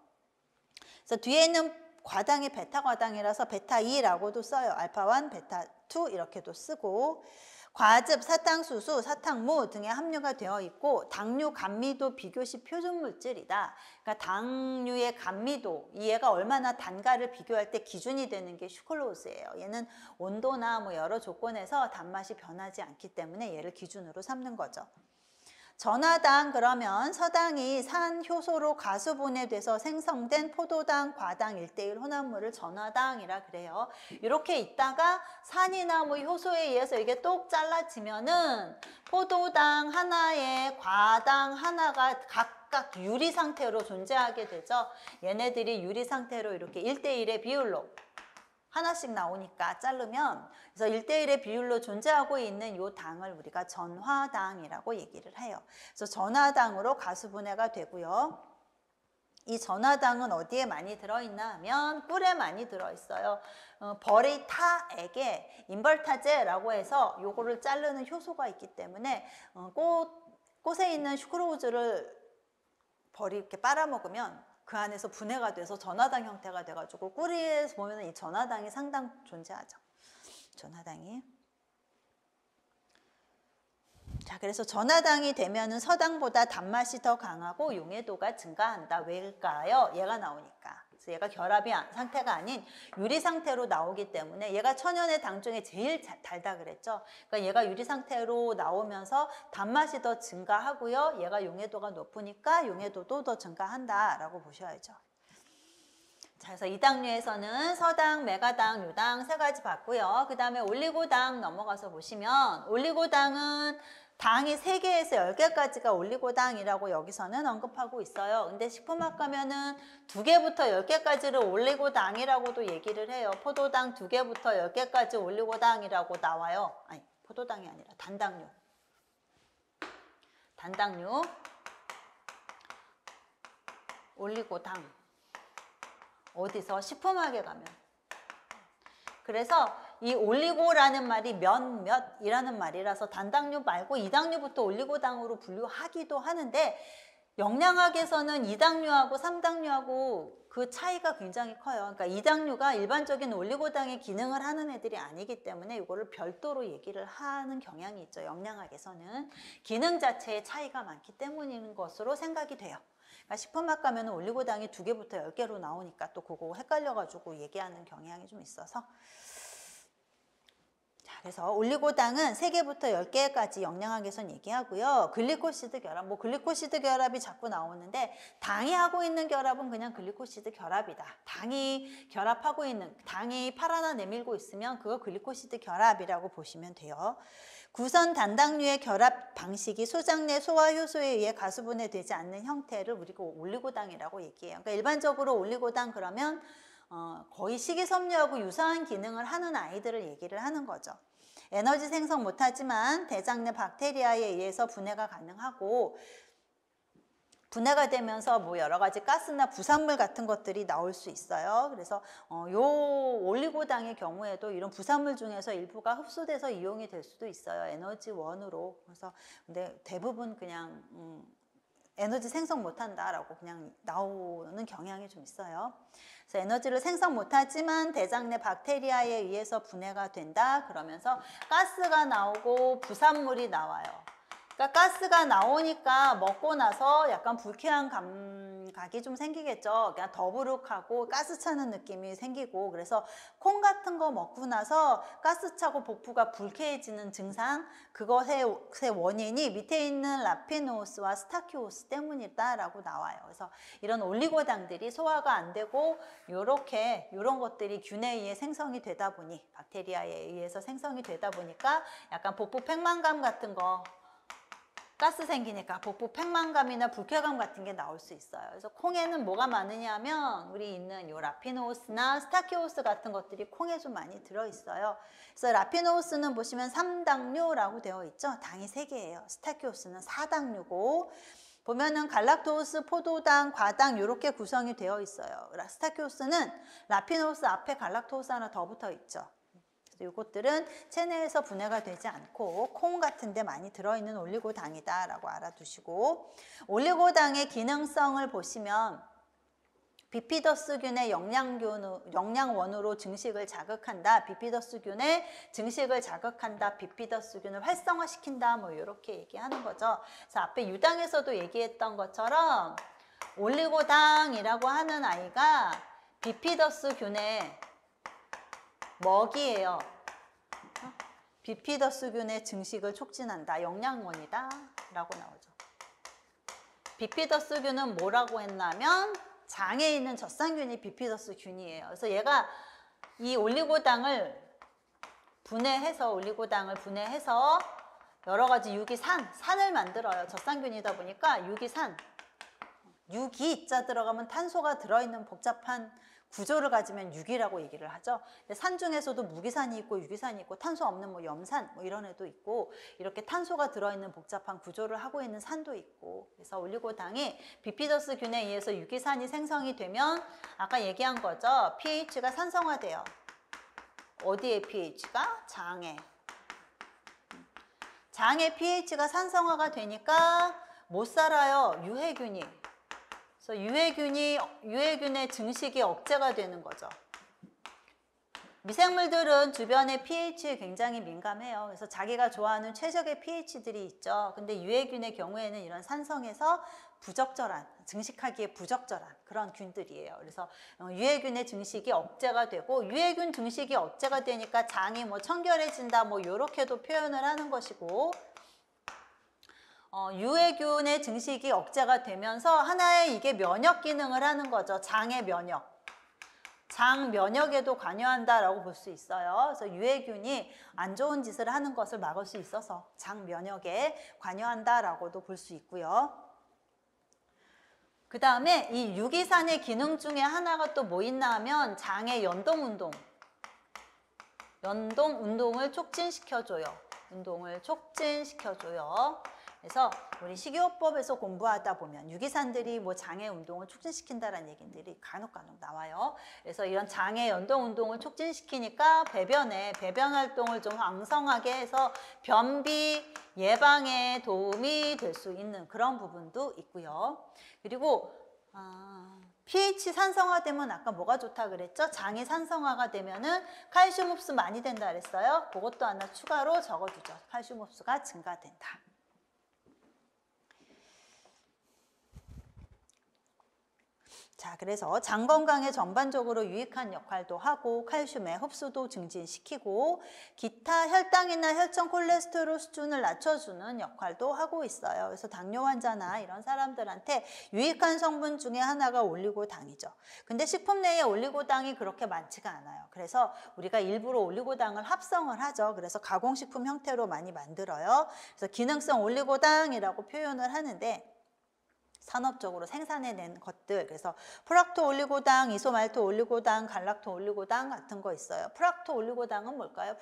그래서 뒤에 있는 과당이 베타 과당이라서 베타 2라고도 써요. 알파 1, 베타 2 이렇게도 쓰고 과즙, 사탕수수, 사탕무 등에 함유가 되어 있고 당류 감미도 비교시 표준 물질이다. 그러니까 당류의 감미도, 얘가 얼마나 단가를 비교할 때 기준이 되는 게 슈크로스예요. 얘는 온도나 뭐 여러 조건에서 단맛이 변하지 않기 때문에 얘를 기준으로 삼는 거죠. 전하당, 그러면 서당이 산 효소로 가수분해돼서 생성된 포도당, 과당 1:1 혼합물을 전하당이라 그래요. 이렇게 있다가 산이나 뭐 효소에 의해서 이게 똑 잘라지면은 포도당 하나에 과당 하나가 각각 유리 상태로 존재하게 되죠. 얘네들이 유리 상태로 이렇게 1:1의 비율로 하나씩 나오니까 자르면, 그래서 1:1의 비율로 존재하고 있는 이 당을 우리가 전화당이라고 얘기를 해요. 그래서 전화당으로 가수분해가 되고요. 이 전화당은 어디에 많이 들어있나 하면 꿀에 많이 들어있어요. 버리타액에 인벌타제라고 해서 요거를 자르는 효소가 있기 때문에 꽃에 있는 슈크로우즈를 이렇게 빨아먹으면 그 안에서 분해가 돼서 전화당 형태가 돼가지고 꿀에서 보면 이 전화당이 상당 존재하죠. 전화당이. 자, 그래서 전화당이 되면은 서당보다 단맛이 더 강하고 용해도가 증가한다. 왜일까요? 얘가 나오니까. 그래서 얘가 결합이 상태가 아닌 유리 상태로 나오기 때문에, 얘가 천연의 당 중에 제일 달다 그랬죠. 그러니까 얘가 유리 상태로 나오면서 단맛이 더 증가하고요. 얘가 용해도가 높으니까 용해도도 더 증가한다라고 보셔야죠. 자, 그래서 이 당류에서는 서당, 메가당, 유당 세 가지 봤고요. 그 다음에 올리고당 넘어가서 보시면, 올리고당은 당이 3개에서 10개까지가 올리고당이라고 여기서는 언급하고 있어요. 근데 식품학 가면은 2개부터 10개까지를 올리고당이라고도 얘기를 해요. 포도당 2개부터 10개까지 올리고당이라고 나와요. 아니, 포도당이 아니라 단당류. 단당류. 올리고당. 어디서? 식품학에 가면. 그래서 이 올리고라는 말이 몇이라는 말이라서 단당류 말고 2당류부터 올리고당으로 분류하기도 하는데, 영양학에서는 2당류하고 3당류하고 그 차이가 굉장히 커요. 그러니까 2당류가 일반적인 올리고당의 기능을 하는 애들이 아니기 때문에 이거를 별도로 얘기를 하는 경향이 있죠. 영양학에서는 기능 자체의 차이가 많기 때문인 것으로 생각이 돼요. 식품학 가면 올리고당이 2개부터 10개로 나오니까 또 그거 헷갈려가지고 얘기하는 경향이 좀 있어서. 그래서 올리고당은 3개부터 10개까지 영양학에선 얘기하고요. 글리코시드 결합, 뭐 글리코시드 결합이 자꾸 나오는데 당이 하고 있는 결합은 그냥 글리코시드 결합이다. 당이 결합하고 있는, 당이 팔 하나 내밀고 있으면 그거 글리코시드 결합이라고 보시면 돼요. 구선 단당류의 결합 방식이 소장 내 소화 효소에 의해 가수분해되지 않는 형태를 우리가 올리고당이라고 얘기해요. 그러니까 일반적으로 올리고당 그러면 거의 식이섬유하고 유사한 기능을 하는 아이들을 얘기를 하는 거죠. 에너지 생성 못하지만 대장 내 박테리아에 의해서 분해가 가능하고 분해가 되면서 뭐 여러 가지 가스나 부산물 같은 것들이 나올 수 있어요. 그래서 요 올리고당의 경우에도 이런 부산물 중에서 일부가 흡수돼서 이용이 될 수도 있어요. 에너지원으로. 그래서 근데 대부분 그냥 에너지 생성 못한다라고 그냥 나오는 경향이 좀 있어요. 그래서 에너지를 생성 못하지만 대장 내 박테리아에 의해서 분해가 된다. 그러면서 가스가 나오고 부산물이 나와요. 그러니까 가스가 나오니까 먹고 나서 약간 불쾌한 감각이 좀 생기겠죠. 그냥 더부룩하고 가스 차는 느낌이 생기고, 그래서 콩 같은 거 먹고 나서 가스 차고 복부가 불쾌해지는 증상, 그것의 원인이 밑에 있는 라피노스와 스타키오스 때문이다라고 나와요. 그래서 이런 올리고당들이 소화가 안 되고 이런 것들이 균에 의해 생성이 되다 보니, 박테리아에 의해서 생성이 되다 보니까 약간 복부 팽만감 같은 거, 가스 생기니까 복부 팽만감이나 불쾌감 같은 게 나올 수 있어요. 그래서 콩에는 뭐가 많으냐 하면 우리 있는 요 라피노스나 스타키오스 같은 것들이 콩에 좀 많이 들어있어요. 그래서 라피노스는 보시면 3당류라고 되어 있죠. 당이 3개예요. 스타키오스는 4당류고 보면은 갈락토스, 포도당, 과당 이렇게 구성이 되어 있어요. 스타키오스는 라피노스 앞에 갈락토스 하나 더 붙어 있죠. 이것들은 체내에서 분해가 되지 않고 콩 같은 데 많이 들어있는 올리고당이다 라고 알아두시고, 올리고당의 기능성을 보시면 비피더스균의 영양원으로 증식을 자극한다, 비피더스균의 증식을 자극한다, 비피더스균을 활성화시킨다, 뭐 이렇게 얘기하는 거죠. 그래서 앞에 유당에서도 얘기했던 것처럼 올리고당이라고 하는 아이가 비피더스균의 먹이에요. 비피더스균의 증식을 촉진한다, 영양원이다 라고 나오죠. 비피더스균은 뭐라고 했냐면 장에 있는 젖산균이 비피더스균이에요. 그래서 얘가 이 올리고당을 분해해서 여러 가지 산을 만들어요. 젖산균이다 보니까 유기자 들어가면 탄소가 들어있는 복잡한 구조를 가지면 유기라고 얘기를 하죠. 산 중에서도 무기산이 있고 유기산이 있고 탄소 없는 뭐 염산 뭐 이런 애도 있고, 이렇게 탄소가 들어있는 복잡한 구조를 하고 있는 산도 있고, 그래서 올리고당이 비피더스균에 의해서 유기산이 생성이 되면 아까 얘기한 거죠. pH가 산성화돼요. 어디에 pH가? 장에. 장의 pH가 산성화가 되니까 못 살아요. 유해균이. 그래서 유해균의 증식이 억제가 되는 거죠. 미생물들은 주변의 pH에 굉장히 민감해요. 그래서 자기가 좋아하는 최적의 pH들이 있죠. 근데 유해균의 경우에는 이런 산성에서 증식하기에 부적절한 그런 균들이에요. 그래서 유해균의 증식이 억제가 되고, 유해균 증식이 억제가 되니까 장이 뭐 청결해진다, 뭐 이렇게도 표현을 하는 것이고, 유해균의 증식이 억제가 되면서 하나의 이게 면역 기능을 하는 거죠. 장의 면역. 장 면역에도 관여한다라고 볼 수 있어요. 그래서 유해균이 안 좋은 짓을 하는 것을 막을 수 있어서 장 면역에 관여한다라고도 볼 수 있고요. 그 다음에 이 유기산의 기능 중에 하나가 또 뭐 있나 하면 장의 연동운동을 촉진시켜줘요. 그래서 우리 식이요법에서 공부하다 보면 유기산들이 뭐 장의 운동을 촉진시킨다라는 얘기들이 간혹 나와요. 그래서 이런 장의 연동 운동을 촉진시키니까 배변 활동을 좀 왕성하게 해서 변비 예방에 도움이 될 수 있는 그런 부분도 있고요. 그리고 pH 산성화되면 아까 뭐가 좋다 그랬죠? 장이 산성화가 되면은 칼슘 흡수 많이 된다 그랬어요. 그것도 하나 추가로 적어두죠. 칼슘 흡수가 증가된다. 자, 그래서 장 건강에 전반적으로 유익한 역할도 하고 칼슘의 흡수도 증진시키고 기타 혈당이나 혈청 콜레스테롤 수준을 낮춰주는 역할도 하고 있어요. 그래서 당뇨 환자나 이런 사람들한테 유익한 성분 중에 하나가 올리고당이죠. 근데 식품 내에 올리고당이 그렇게 많지가 않아요. 그래서 우리가 일부러 올리고당을 합성을 하죠. 그래서 가공식품 형태로 많이 만들어요. 그래서 기능성 올리고당이라고 표현을 하는데 산업적으로 생산해낸 것들, 그래서 프락토 올리고당, 이소말토 올리고당, 갈락토 올리고당 같은 거 있어요. 프락토 올리고당은 뭘까요?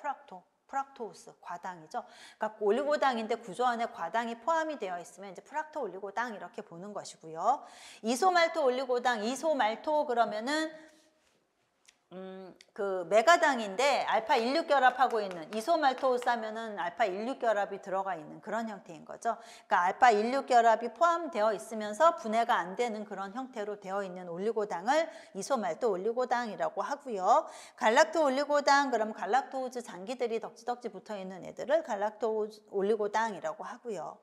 프락토우스, 과당이죠. 그러니까 올리고당인데 구조 안에 과당이 포함이 되어 있으면 이제 프락토 올리고당 이렇게 보는 것이고요. 이소말토 올리고당, 이소말토 그러면은 그 메가당인데 알파 16결합하고 있는 이소말토우스 하면은 알파 16결합이 들어가 있는 그런 형태인 거죠. 그러니까 알파 16결합이 포함되어 있으면서 분해가 안 되는 그런 형태로 되어 있는 올리고당을 이소말토 올리고당이라고 하고요. 갈락토 올리고당 그럼 갈락토우즈 장기들이 덕지덕지 붙어 있는 애들을 갈락토우즈 올리고당이라고 하고요.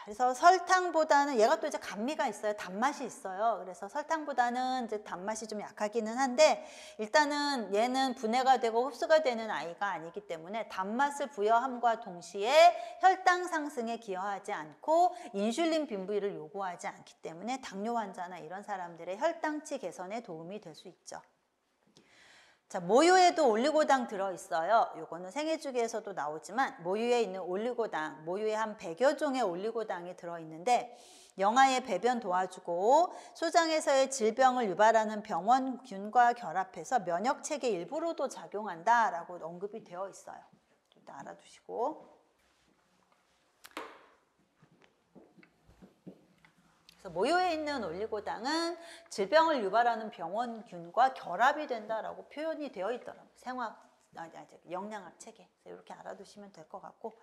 그래서 설탕보다는 얘가 또 이제 감미가 있어요. 단맛이 있어요. 그래서 설탕보다는 이제 단맛이 좀 약하기는 한데 일단은 얘는 분해가 되고 흡수가 되는 아이가 아니기 때문에 단맛을 부여함과 동시에 혈당 상승에 기여하지 않고 인슐린 분비를 요구하지 않기 때문에 당뇨 환자나 이런 사람들의 혈당치 개선에 도움이 될 수 있죠. 자, 모유에도 올리고당 들어있어요. 요거는 생애주기에서도 나오지만 모유에 있는 올리고당, 모유에 한 100여 종의 올리고당이 들어있는데 영아의 배변 도와주고 소장에서의 질병을 유발하는 병원균과 결합해서 면역체계 일부로도 작용한다라고 언급이 되어 있어요. 일단 알아두시고. 모유에 있는 올리고당은 질병을 유발하는 병원균과 결합이 된다라고 표현이 되어 있더라고요. 영양학 책에. 이렇게 알아두시면 될 것 같고.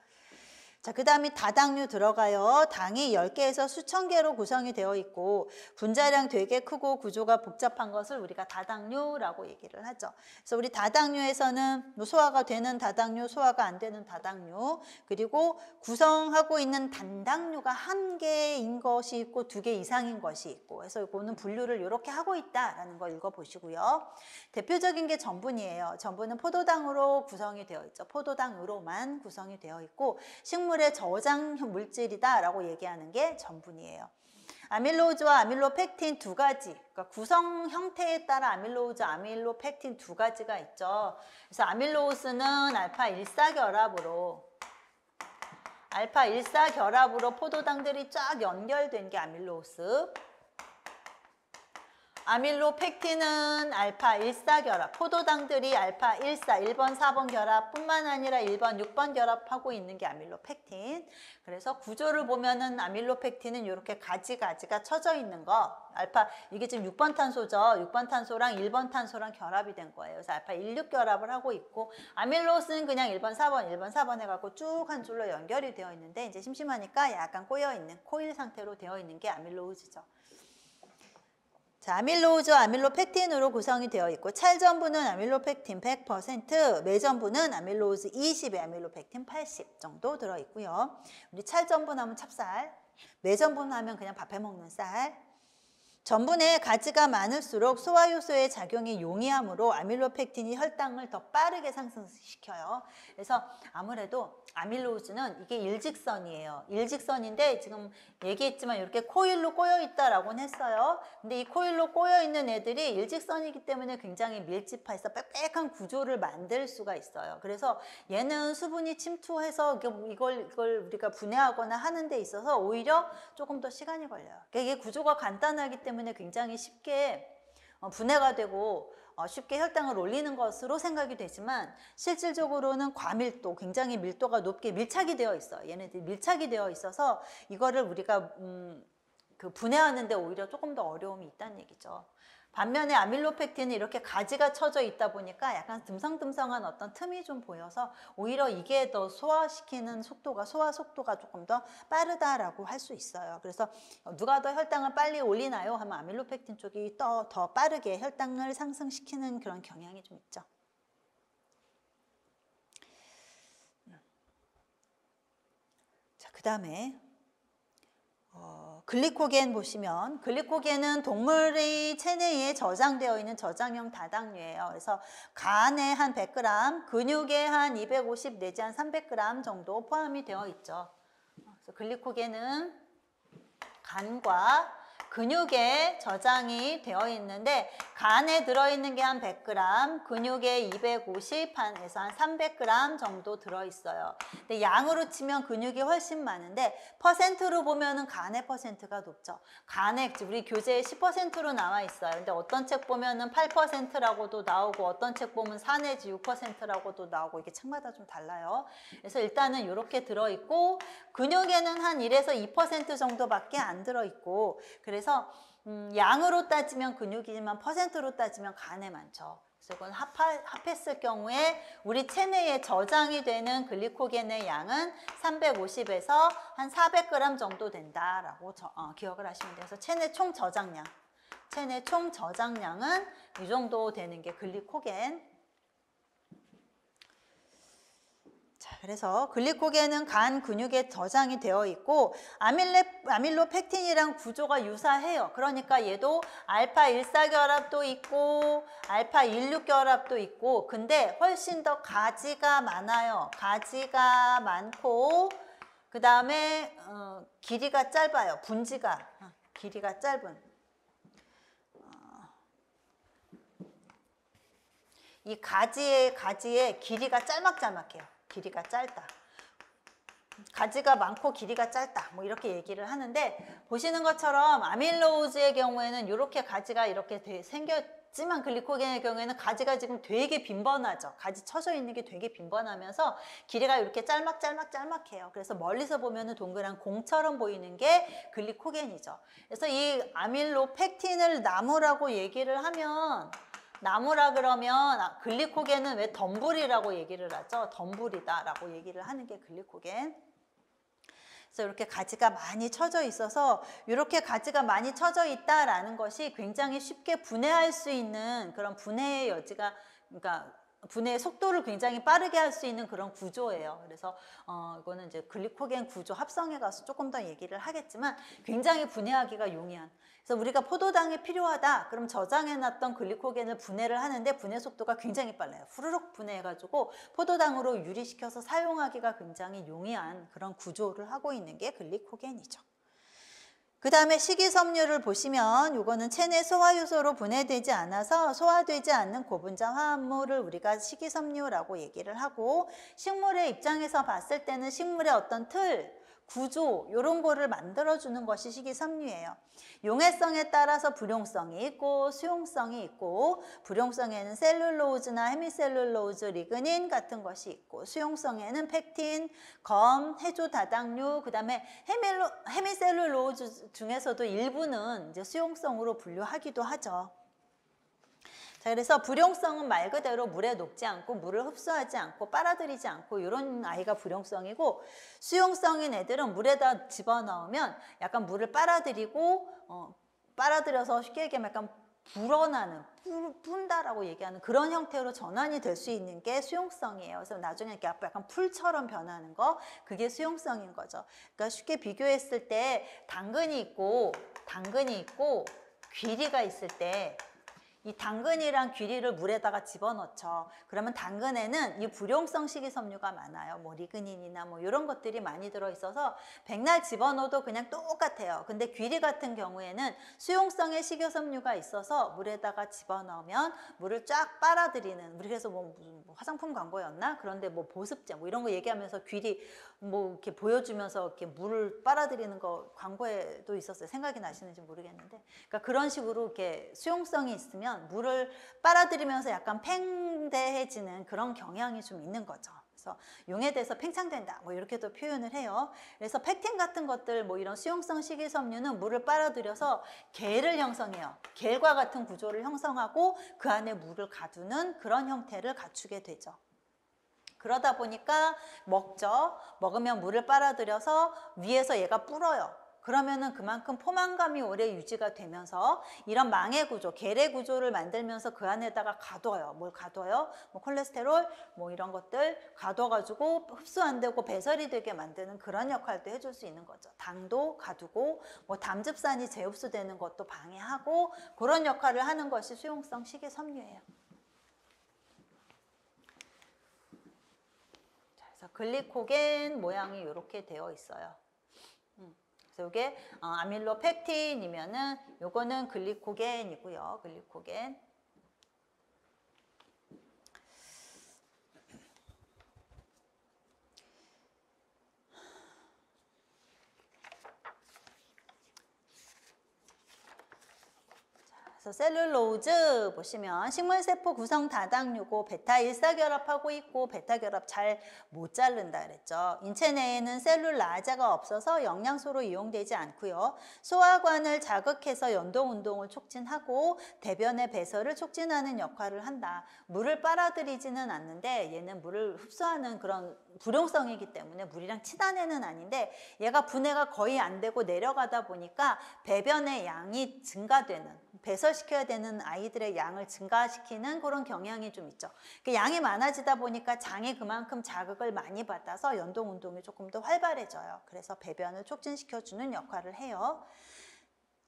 자, 그 다음에 다당류 들어가요. 당이 10개에서 수천 개로 구성이 되어 있고 분자량 되게 크고 구조가 복잡한 것을 우리가 다당류라고 얘기를 하죠. 그래서 우리 다당류에서는 소화가 되는 다당류, 소화가 안 되는 다당류, 그리고 구성하고 있는 단당류가 1개인 것이 있고 2개 이상인 것이 있고, 그래서 이거는 분류를 이렇게 하고 있다라는 거 읽어보시고요. 대표적인 게 전분이에요. 전분은 포도당으로 구성이 되어 있죠. 포도당으로만 구성이 되어 있고 식물의 저장 물질이다라고 얘기하는 게 전분이에요. 아밀로즈와 아밀로펙틴 두 가지, 그러니까 구성 형태에 따라 아밀로즈, 아밀로펙틴 두 가지가 있죠. 그래서 아밀로스는 알파 1사 결합으로 포도당들이 쫙 연결된 게 아밀로스. 아밀로펙틴은 알파 1사 결합, 포도당들이 알파 1사, 1번, 4번 결합뿐만 아니라 1번, 6번 결합하고 있는 게 아밀로펙틴. 그래서 구조를 보면은 아밀로펙틴은 이렇게 가지가 쳐져 있는 거, 이게 지금 6번 탄소죠. 6번 탄소랑 1번 탄소랑 결합이 된 거예요. 그래서 알파 16 결합을 하고 있고, 아밀로스는 그냥 1번, 4번 해갖고 쭉 한 줄로 연결이 되어 있는데, 이제 심심하니까 약간 꼬여있는 코일 상태로 되어 있는 게 아밀로즈죠. 자, 아밀로즈와 아밀로펙틴으로 구성이 되어 있고 찰전분은 아밀로펙틴 100%, 매전분은 아밀로즈 20에 아밀로펙틴 80 정도 들어있고요. 우리 찰전분 하면 찹쌀, 매전분 하면 그냥 밥해 먹는 쌀. 전분에 가지가 많을수록 소화효소의 작용이 용이하므로 아밀로펙틴이 혈당을 더 빠르게 상승시켜요. 그래서 아무래도 아밀로즈는 이게 일직선이에요. 일직선인데 지금 얘기했지만 이렇게 코일로 꼬여 있다라고는 했어요. 근데 이 코일로 꼬여 있는 애들이 일직선이기 때문에 굉장히 밀집해서 빽빽한 구조를 만들 수가 있어요. 그래서 얘는 수분이 침투해서 이걸 우리가 분해하거나 하는 데 있어서 오히려 조금 더 시간이 걸려요. 그러니까 이게 구조가 간단하기 때문에 굉장히 쉽게 분해가 되고 쉽게 혈당을 올리는 것으로 생각이 되지만 실질적으로는 과밀도, 굉장히 밀도가 높게 밀착이 되어 있어요. 얘네들이 밀착이 되어 있어서 이거를 우리가 분해하는데 오히려 조금 더 어려움이 있다는 얘기죠. 반면에 아밀로펙틴은 이렇게 가지가 쳐져 있다 보니까 약간 듬성듬성한 어떤 틈이 좀 보여서 오히려 이게 더 소화 속도가 조금 더 빠르다라고 할 수 있어요. 그래서 누가 더 혈당을 빨리 올리나요? 하면 아밀로펙틴 쪽이 더 빠르게 혈당을 상승시키는 그런 경향이 좀 있죠. 자, 그 다음에 글리코겐 보시면 글리코겐은 동물의 체내에 저장되어 있는 저장형 다당류예요. 그래서 간에 한 100g, 근육에 한 250 내지 한 300g 정도 포함이 되어 있죠. 그래서 글리코겐은 간과 근육에 저장이 되어 있는데 간에 들어있는 게 한 100g, 근육에 250에서 한 300g 정도 들어있어요. 근데 양으로 치면 근육이 훨씬 많은데 퍼센트로 보면은 간의 퍼센트가 높죠. 간에 우리 교재에 10%로 나와 있어요. 근데 어떤 책 보면은 8%라고도 나오고 어떤 책 보면 4 내지 6%라고도 나오고 이게 책마다 좀 달라요. 그래서 일단은 이렇게 들어있고 근육에는 한 1에서 2% 정도밖에 안 들어있고 그래서 양으로 따지면 근육이지만 퍼센트로 따지면 간에 많죠. 그래서 이건 합했을 경우에 우리 체내에 저장이 되는 글리코겐의 양은 350에서 한 400g 정도 된다라고 기억을 하시면 돼요. 그래서 체내 총 저장량은 이 정도 되는 게 글리코겐. 자, 그래서 글리코겐은 간 근육에 저장이 되어 있고 아밀로펙틴이랑 구조가 유사해요. 그러니까 얘도 알파-1사 결합도 있고 알파-16 결합도 있고 근데 훨씬 더 가지가 많아요. 가지가 많고 그 다음에 길이가 짧아요. 분지가 길이가 짧은 이 가지의 길이가 짤막짤막해요. 길이가 짧다. 가지가 많고 길이가 짧다. 뭐 이렇게 얘기를 하는데 보시는 것처럼 아밀로우즈의 경우에는 이렇게 가지가 이렇게 생겼지만 글리코겐의 경우에는 가지가 지금 되게 빈번하죠. 가지 쳐져 있는 게 되게 빈번하면서 길이가 이렇게 짤막해요. 그래서 멀리서 보면은 동그란 공처럼 보이는 게 글리코겐이죠. 그래서 이 아밀로펙틴을 나무라고 얘기를 하면 나무라 그러면 글리코겐은 왜 덤불이라고 얘기를 하죠? 덤불이다라고 얘기를 하는 게 글리코겐. 그래서 이렇게 가지가 많이 쳐져 있어서 이렇게 가지가 많이 쳐져 있다라는 것이 굉장히 쉽게 분해할 수 있는 그런 분해의 여지가 그러니까 분해의 속도를 굉장히 빠르게 할 수 있는 그런 구조예요. 그래서 이거는 이제 글리코겐 구조 합성에 가서 조금 더 얘기를 하겠지만 굉장히 분해하기가 용이한. 그래서 우리가 포도당이 필요하다. 그럼 저장해놨던 글리코겐을 분해를 하는데 분해 속도가 굉장히 빨라요. 후루룩 분해해가지고 포도당으로 유리시켜서 사용하기가 굉장히 용이한 그런 구조를 하고 있는 게 글리코겐이죠. 그 다음에 식이섬유를 보시면 이거는 체내 소화효소로 분해되지 않아서 소화되지 않는 고분자 화합물을 우리가 식이섬유라고 얘기를 하고 식물의 입장에서 봤을 때는 식물의 어떤 틀, 구조 이런 거를 만들어주는 것이 식이섬유예요. 용해성에 따라서 불용성이 있고 수용성이 있고 불용성에는 셀룰로즈나 헤미셀룰로즈, 리그닌 같은 것이 있고 수용성에는 펙틴, 검, 해조 다당류, 그 다음에 헤미셀룰로즈 중에서도 일부는 이제 수용성으로 분류하기도 하죠. 자, 그래서 불용성은 말 그대로 물에 녹지 않고 물을 흡수하지 않고 빨아들이지 않고 이런 아이가 불용성이고 수용성인 애들은 물에다 집어넣으면 약간 물을 빨아들이고 빨아들여서 쉽게 얘기하면 약간 불어나는, 푼다라고 얘기하는 그런 형태로 전환이 될 수 있는 게 수용성이에요. 그래서 나중에 이렇게 약간 풀처럼 변하는 거, 그게 수용성인 거죠. 그러니까 쉽게 비교했을 때 당근이 있고 귀리가 있을 때 이 당근이랑 귀리를 물에다가 집어넣죠. 그러면 당근에는 이 불용성 식이섬유가 많아요. 뭐 리그닌이나 뭐 이런 것들이 많이 들어있어서 백날 집어넣어도 그냥 똑같아요. 근데 귀리 같은 경우에는 수용성의 식이섬유가 있어서 물에다가 집어넣으면 물을 쫙 빨아들이는, 우리 그래서 뭐 무슨 화장품 광고였나? 그런데 뭐 보습제 뭐 이런 거 얘기하면서 귀리 뭐 이렇게 보여주면서 이렇게 물을 빨아들이는 거 광고에도 있었어요. 생각이 나시는지 모르겠는데. 그러니까 그런 식으로 이렇게 수용성이 있으면 물을 빨아들이면서 약간 팽대해지는 그런 경향이 좀 있는 거죠. 그래서 용해돼서 팽창된다 뭐 이렇게도 표현을 해요. 그래서 펙틴 같은 것들 뭐 이런 수용성 식이섬유는 물을 빨아들여서 겔을 형성해요. 겔과 같은 구조를 형성하고 그 안에 물을 가두는 그런 형태를 갖추게 되죠. 그러다 보니까 먹죠. 먹으면 물을 빨아들여서 위에서 얘가 불어요. 그러면은 그만큼 포만감이 오래 유지가 되면서 이런 망해 구조, 계래 구조를 만들면서 그 안에다가 가둬요. 뭘 가둬요? 뭐 콜레스테롤, 뭐 이런 것들 가둬가지고 흡수 안 되고 배설이 되게 만드는 그런 역할도 해줄 수 있는 거죠. 당도 가두고 뭐 담즙산이 재흡수되는 것도 방해하고 그런 역할을 하는 것이 수용성 식이섬유예요. 그래서 글리코겐 모양이 이렇게 되어 있어요. 그래서 이게 아밀로펙틴이면은 요거는 글리코겐이고요. 글리코겐. 그래서 셀룰로즈 보시면 식물세포 구성 다당류고 베타 일사결합하고 있고 베타 결합 잘 못 자른다 그랬죠. 인체 내에는 셀룰라자가 없어서 영양소로 이용되지 않고요. 소화관을 자극해서 연동 운동을 촉진하고 대변의 배설을 촉진하는 역할을 한다. 물을 빨아들이지는 않는데 얘는 물을 흡수하는 그런 불용성이기 때문에 물이랑 친한 애는 아닌데 얘가 분해가 거의 안 되고 내려가다 보니까 배변의 양이 증가되는, 배설시켜야 되는 아이들의 양을 증가시키는 그런 경향이 좀 있죠. 그 양이 많아지다 보니까 장이 그만큼 자극을 많이 받아서 연동 운동이 조금 더 활발해져요. 그래서 배변을 촉진시켜주는 역할을 해요.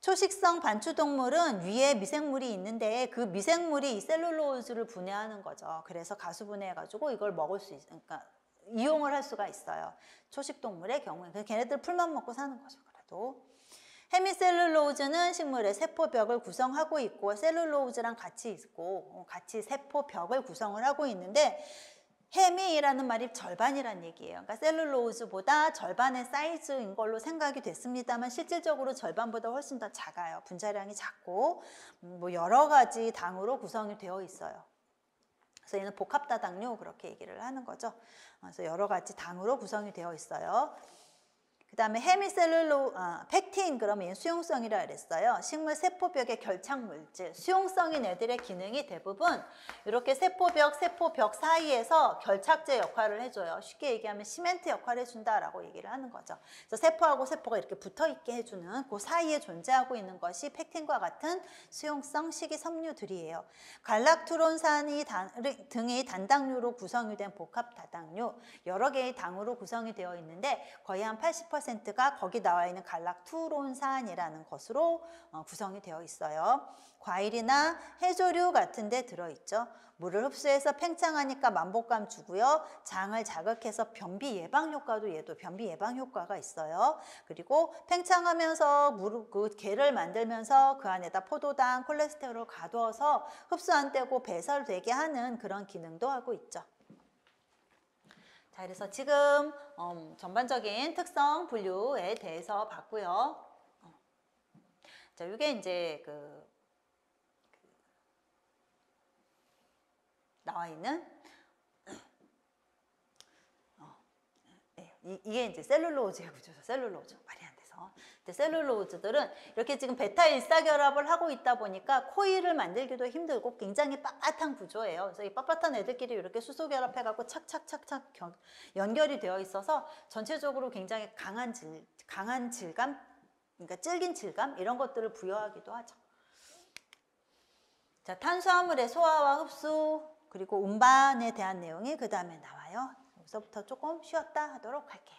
초식성 반추동물은 위에 미생물이 있는데 그 미생물이 이 셀룰로즈를 분해하는 거죠. 그래서 가수분해해가지고 이걸 먹을 수 그러니까 이용을 할 수가 있어요. 초식동물의 경우에. 걔네들 풀만 먹고 사는 거죠. 그래도. 헤미셀룰로즈는 식물의 세포벽을 구성하고 있고 셀룰로즈랑 같이 있고 같이 세포벽을 구성을 하고 있는데 헤미라는 말이 절반이란 얘기예요. 그러니까 셀룰로즈보다 절반의 사이즈인 걸로 생각이 됐습니다만 실질적으로 절반보다 훨씬 더 작아요. 분자량이 작고 뭐 여러 가지 당으로 구성이 되어 있어요. 그래서 얘는 복합다당류 그렇게 얘기를 하는 거죠. 그래서 여러 가지 당으로 구성이 되어 있어요. 그 다음에 펙틴 그러면 얘는 수용성이라 그랬어요. 식물 세포벽의 결착물질, 수용성인 애들의 기능이 대부분 이렇게 세포벽 사이에서 결착제 역할을 해줘요. 쉽게 얘기하면 시멘트 역할을 해준다라고 얘기를 하는 거죠. 그래서 세포하고 세포가 이렇게 붙어있게 해주는 그 사이에 존재하고 있는 것이 펙틴과 같은 수용성 식이섬유들이에요. 갈락투론산이 등의 단당류로 구성이 된 복합다당류, 여러 개의 당으로 구성이 되어 있는데 거의 한 80%가 거기 나와 있는 갈락투론산이라는 것으로 구성이 되어 있어요. 과일이나 해조류 같은 데 들어있죠. 물을 흡수해서 팽창하니까 만복감 주고요. 장을 자극해서 변비 예방 효과도 얘도 변비 예방 효과가 있어요. 그리고 팽창하면서 그 개를 만들면서 그 안에다 포도당, 콜레스테롤을 가두어서 흡수 안 되고 배설되게 하는 그런 기능도 하고 있죠. 자, 그래서 지금 전반적인 특성 분류에 대해서 봤고요. 자, 이게 이제 나와 있는 이게 이제 셀룰로즈의 구조죠. 셀룰로즈 말이 안 돼서. 근데 셀룰로즈들은 이렇게 지금 베타 일사결합을 하고 있다 보니까 코일을 만들기도 힘들고 굉장히 빳빳한 구조예요. 그래서 이 빳빳한 애들끼리 이렇게 수소결합해갖고 착착착착 연결이 되어 있어서 전체적으로 굉장히 강한 질감, 그러니까 질긴 질감 이런 것들을 부여하기도 하죠. 자, 탄수화물의 소화와 흡수 그리고 운반에 대한 내용이 그 다음에 나와요. 여기서부터 조금 쉬었다 하도록 할게요.